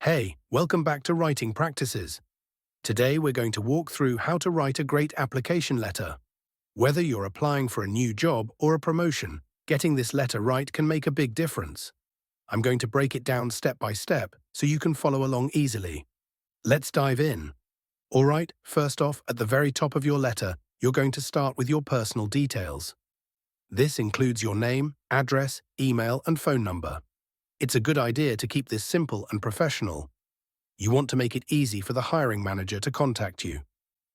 Hey, welcome back to Writing Practices. Today we're going to walk through how to write a great application letter. Whether you're applying for a new job or a promotion, getting this letter right can make a big difference. I'm going to break it down step by step so you can follow along easily. Let's dive in. Alright, first off, at the very top of your letter, you're going to start with your personal details. This includes your name, address, email, and phone number. It's a good idea to keep this simple and professional. You want to make it easy for the hiring manager to contact you.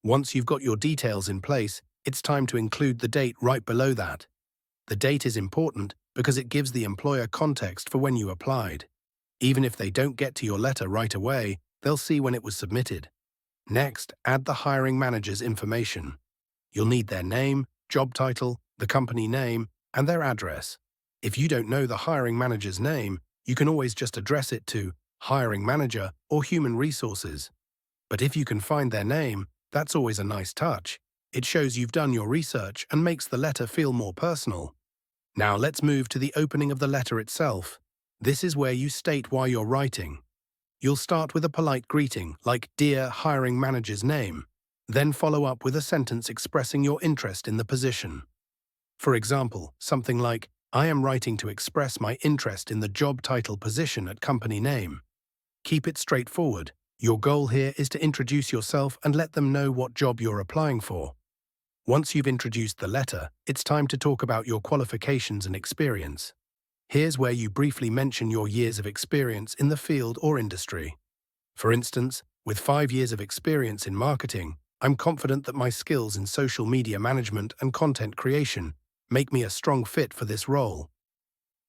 Once you've got your details in place, it's time to include the date right below that. The date is important because it gives the employer context for when you applied. Even if they don't get to your letter right away, they'll see when it was submitted. Next, add the hiring manager's information. You'll need their name, job title, the company name, and their address. If you don't know the hiring manager's name, you can always just address it to hiring manager or human resources. But if you can find their name, that's always a nice touch. It shows you've done your research and makes the letter feel more personal. Now let's move to the opening of the letter itself. This is where you state why you're writing. You'll start with a polite greeting like "Dear hiring manager's name," then follow up with a sentence expressing your interest in the position. For example, something like, "I am writing to express my interest in the job title position at company name." Keep it straightforward. Your goal here is to introduce yourself and let them know what job you're applying for. Once you've introduced the letter, it's time to talk about your qualifications and experience. Here's where you briefly mention your years of experience in the field or industry. For instance, with 5 years of experience in marketing, I'm confident that my skills in social media management and content creation make me a strong fit for this role.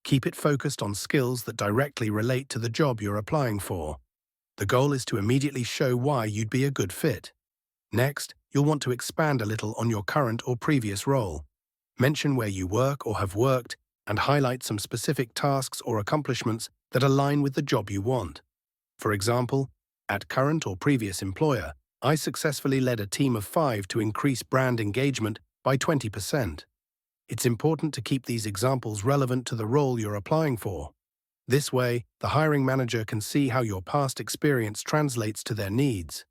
Keep it focused on skills that directly relate to the job you're applying for. The goal is to immediately show why you'd be a good fit. Next, you'll want to expand a little on your current or previous role. Mention where you work or have worked, and highlight some specific tasks or accomplishments that align with the job you want. For example, at current or previous employer, I successfully led a team of 5 to increase brand engagement by 20%. It's important to keep these examples relevant to the role you're applying for. This way, the hiring manager can see how your past experience translates to their needs.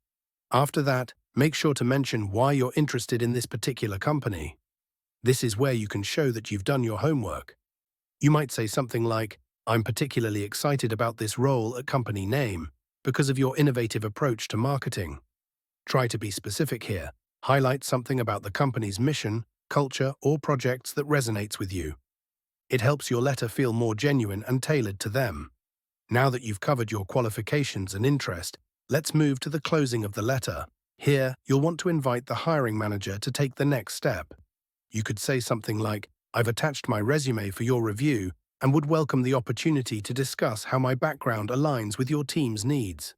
After that, make sure to mention why you're interested in this particular company. This is where you can show that you've done your homework. You might say something like, "I'm particularly excited about this role at company name because of your innovative approach to marketing." Try to be specific here. Highlight something about the company's mission, culture, or projects that resonates with you. It helps your letter feel more genuine and tailored to them. Now that you've covered your qualifications and interest, let's move to the closing of the letter. Here, you'll want to invite the hiring manager to take the next step. You could say something like, "I've attached my resume for your review and would welcome the opportunity to discuss how my background aligns with your team's needs."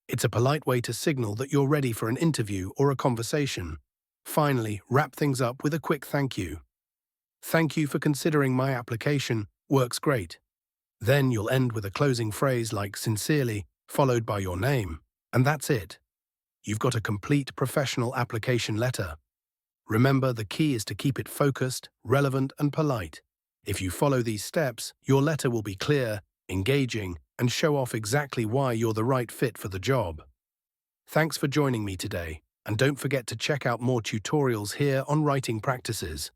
It's a polite way to signal that you're ready for an interview or a conversation. Finally, wrap things up with a quick thank you. "Thank you for considering my application, works great." Then you'll end with a closing phrase like "sincerely," followed by your name. And that's it. You've got a complete professional application letter. Remember, the key is to keep it focused, relevant, and polite. If you follow these steps, your letter will be clear, engaging, and show off exactly why you're the right fit for the job. Thanks for joining me today, and don't forget to check out more tutorials here on Writing Practices.